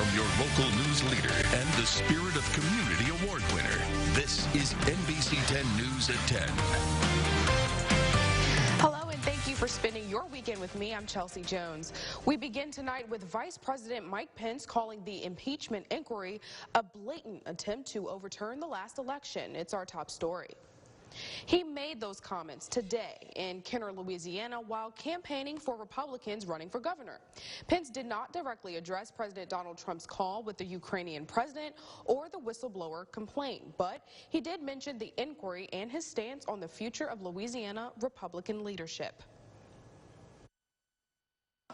from your local news leader and the Spirit of Community Award winner. This is NBC 10 News at 10. Hello, and thank you for spending your weekend with me. I'm Chelsea Jones. We begin tonight with Vice President Mike Pence calling the impeachment inquiry a blatant attempt to overturn the last election. It's our top story. He made those comments today in Kenner, Louisiana, while campaigning for Republicans running for governor. Pence did not directly address President Donald Trump's call with the Ukrainian president or the whistleblower complaint, but he did mention the inquiry and his stance on the future of Louisiana Republican leadership.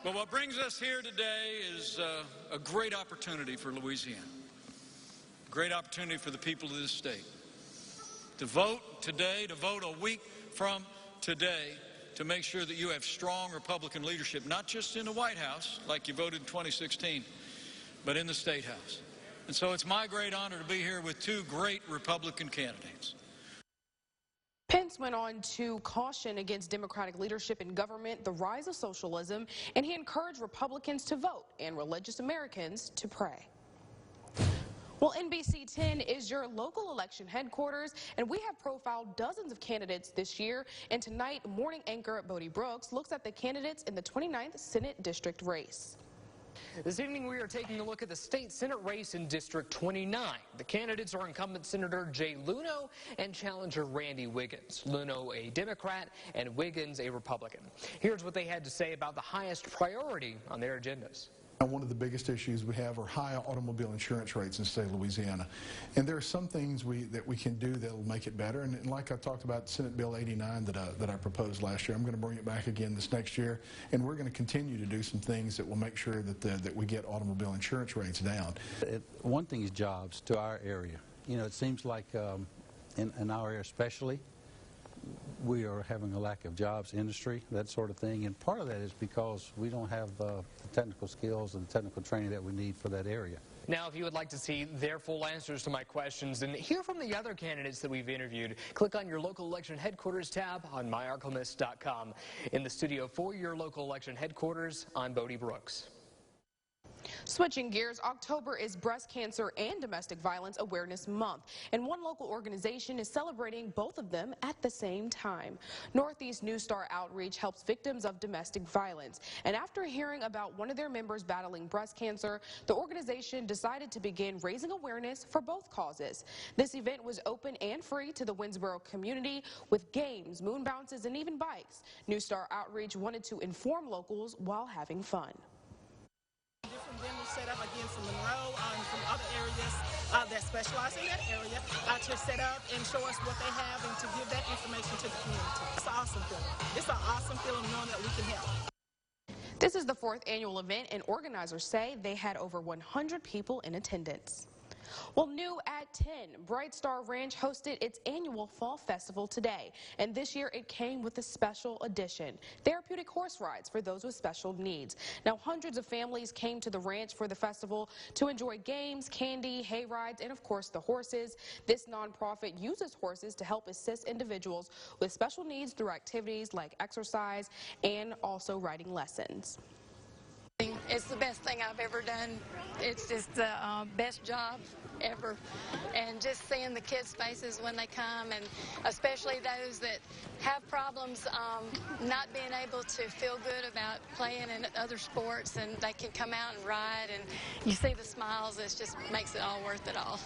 Well, what brings us here today is a great opportunity for Louisiana, a great opportunity for the people of this state. To vote today, to vote a week from today, to make sure that you have strong Republican leadership, not just in the White House, like you voted in 2016, but in the State House. And so it's my great honor to be here with two great Republican candidates. Pence went on to caution against Democratic leadership in government, the rise of socialism, and he encouraged Republicans to vote and religious Americans to pray. Well, NBC 10 is your local election headquarters, and we have profiled dozens of candidates this year. And tonight, morning anchor Bodie Brooks looks at the candidates in the 29th Senate District race. This evening, we are taking a look at the state Senate race in District 29. The candidates are incumbent Senator Jay Luneau and challenger Randy Wiggins. Luneau a Democrat and Wiggins a Republican. Here's what they had to say about the highest priority on their agendas. One of the biggest issues we have are high automobile insurance rates in the state of Louisiana. And there are some things that we can do that will make it better. And like I talked about Senate Bill 89 that I proposed last year, I'm going to bring it back again this next year. And we're going to continue to do some things that will make sure that we get automobile insurance rates down. One thing is jobs to our area. You know, it seems like in our area especially, we are having a lack of jobs, industry, that sort of thing, and part of that is because we don't have the technical skills and technical training that we need for that area. Now, if you would like to see their full answers to my questions and hear from the other candidates that we've interviewed, click on your local election headquarters tab on myarklamiss.com. In the studio for your local election headquarters, I'm Bodie Brooks. Switching gears, October is Breast Cancer and Domestic Violence Awareness Month, and one local organization is celebrating both of them at the same time. Northeast News Star Outreach helps victims of domestic violence, and after hearing about one of their members battling breast cancer, the organization decided to begin raising awareness for both causes. This event was open and free to the Winsboro community with games, moon bounces, and even bikes. News Star Outreach wanted to inform locals while having fun. Different vendors set up again from Monroe and from other areas that specialize in that area to set up and show us what they have and to give that information to the community. It's an awesome feeling. It's an awesome feeling knowing that we can help. This is the 4th annual event, and organizers say they had over 100 people in attendance. Well, new at 10, Bright Star Ranch hosted its annual Fall Festival today, and this year it came with a special edition, therapeutic horse rides for those with special needs. Now, hundreds of families came to the ranch for the festival to enjoy games, candy, hay rides, and of course the horses. This nonprofit uses horses to help assist individuals with special needs through activities like exercise and also riding lessons. It's the best thing I've ever done. It's just the best job ever. And just seeing the kids' faces when they come, and especially those that have problems not being able to feel good about playing in other sports, and they can come out and ride, and you see the smiles, it just makes it all worth it all.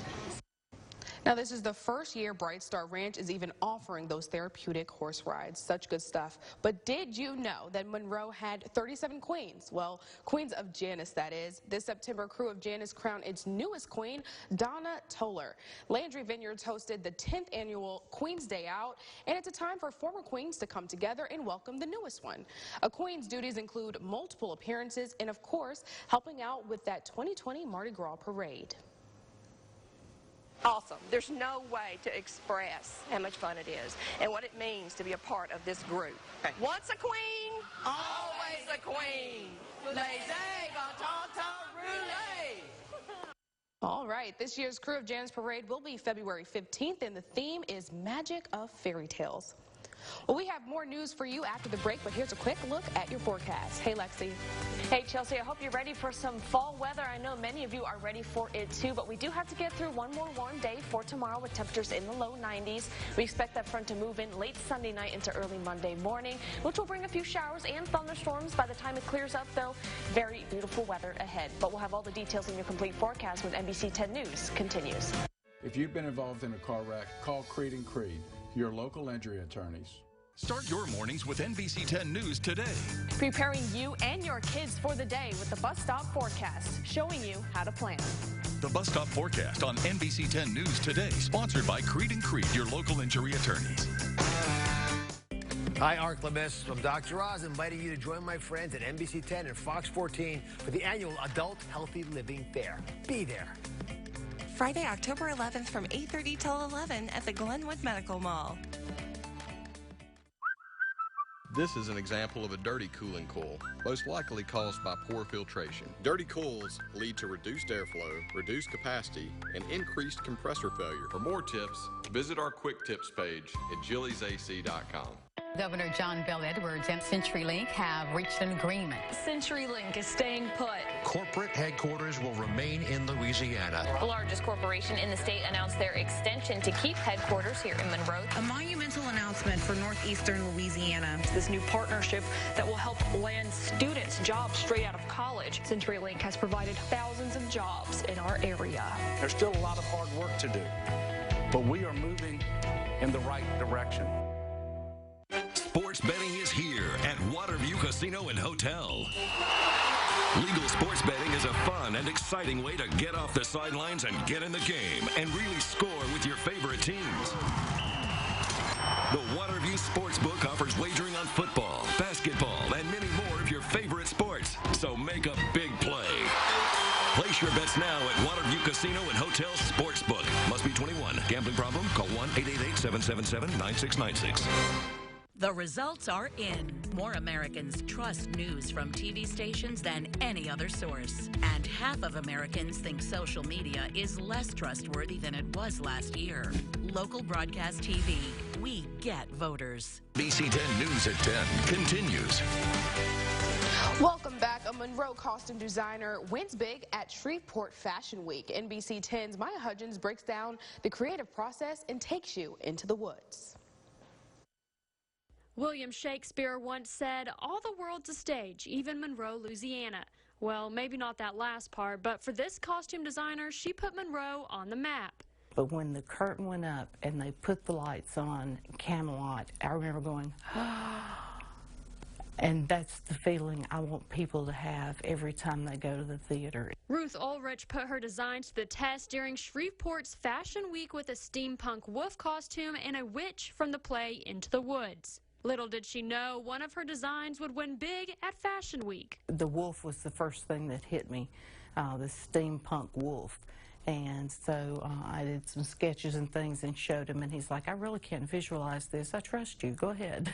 Now, this is the first year Bright Star Ranch is even offering those therapeutic horse rides. Such good stuff. But did you know that Monroe had 37 queens? Well, Queens of Janus, that is. This September, Crew of Janus crowned its newest queen, Donna Toller. Landry Vineyards hosted the 10th annual Queen's Day Out, and it's a time for former queens to come together and welcome the newest one. A queen's duties include multiple appearances and, of course, helping out with that 2020 Mardi Gras parade. Awesome. There's no way to express how much fun it is and what it means to be a part of this group. Once a queen, always a queen. All right, this year's Crew of Janus Parade will be February 15th, and the theme is Magic of Fairy Tales. Well, we have more news for you after the break, but here's a quick look at your forecast. Hey, Lexi. Hey, Chelsea, I hope you're ready for some fall weather. I know many of you are ready for it, too, but we do have to get through one more warm day for tomorrow with temperatures in the low 90s. We expect that front to move in late Sunday night into early Monday morning, which will bring a few showers and thunderstorms by the time it clears up, though. Very beautiful weather ahead. But we'll have all the details in your complete forecast when NBC 10 News continues. If you've been involved in a car wreck, call Creed & Creed, your local injury attorneys. Start your mornings with NBC 10 News today. Preparing you and your kids for the day with the Bus Stop Forecast, showing you how to plan. The Bus Stop Forecast on NBC 10 News today, sponsored by Creed & Creed, your local injury attorneys. Hi, Art Lemis from Dr. Oz, inviting you to join my friends at NBC 10 and Fox 14 for the annual Adult Healthy Living Fair. Be there. Friday, October 11th from 8:30 till 11 at the Glenwood Medical Mall. This is an example of a dirty cooling coil, most likely caused by poor filtration. Dirty coils lead to reduced airflow, reduced capacity, and increased compressor failure. For more tips, visit our quick tips page at jillysac.com. Governor John Bel Edwards and CenturyLink have reached an agreement. CenturyLink is staying put. Corporate headquarters will remain in Louisiana. The largest corporation in the state announced their extension to keep headquarters here in Monroe. A monumental announcement for northeastern Louisiana. This new partnership that will help land students jobs straight out of college. CenturyLink has provided thousands of jobs in our area. There's still a lot of hard work to do, but we are moving in the right direction. Sports betting is here at Waterview Casino and Hotel. Legal sports betting is a fun and exciting way to get off the sidelines and get in the game and really score with your favorite teams. The Waterview Sportsbook offers wagering on football, basketball, and many more of your favorite sports. So make a big play. Place your bets now at Waterview Casino and Hotel Sportsbook. Must be 21. Gambling problem? Call 1-888-777-9696. The results are in. More Americans trust news from TV stations than any other source. And half of Americans think social media is less trustworthy than it was last year. Local broadcast TV. We get voters. NBC 10 News at 10 continues. Welcome back. A Monroe costume designer wins big at Shreveport Fashion Week. NBC 10's Maya Hudgens breaks down the creative process and takes you into the woods. William Shakespeare once said, "All the world's a stage, even Monroe, Louisiana." Well, maybe not that last part, but for this costume designer, she put Monroe on the map. But when the curtain went up and they put the lights on Camelot, I remember going, and that's the feeling I want people to have every time they go to the theater. Ruth Ulrich put her designs to the test during Shreveport's Fashion Week with a steampunk wolf costume and a witch from the play Into the Woods. Little did she know one of her designs would win big at Fashion Week. The wolf was the first thing that hit me, the steampunk wolf. And so I did some sketches and things and showed him, and he's like, "I really can't visualize this. I trust you. Go ahead."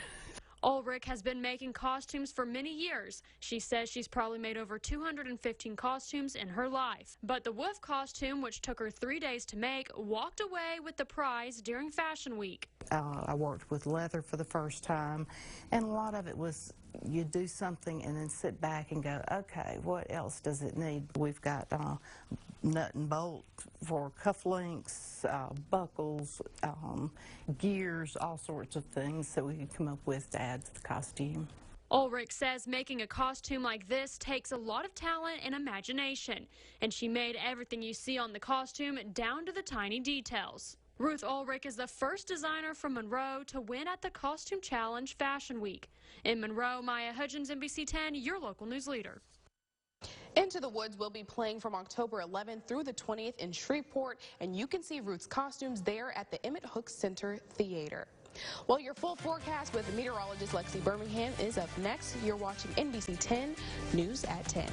Ulrich has been making costumes for many years. She says she's probably made over 215 costumes in her life. But the wolf costume, which took her 3 days to make, walked away with the prize during Fashion Week. I worked with leather for the first time, and a lot of it was you do something and then sit back and go, okay, what else does it need? We've got nut and bolt for cufflinks, buckles, gears, all sorts of things that we can come up with to add to the costume. Ulrich says making a costume like this takes a lot of talent and imagination, and she made everything you see on the costume down to the tiny details. Ruth Ulrich is the first designer from Monroe to win at the Costume Challenge Fashion Week. In Monroe, Maya Hudgens, NBC 10, your local news leader. Into the Woods will be playing from October 11th through the 20th in Shreveport, and you can see Ruth's costumes there at the Emmett Hook Center Theater. Well, your full forecast with meteorologist Lexi Birmingham is up next. You're watching NBC 10 News at 10.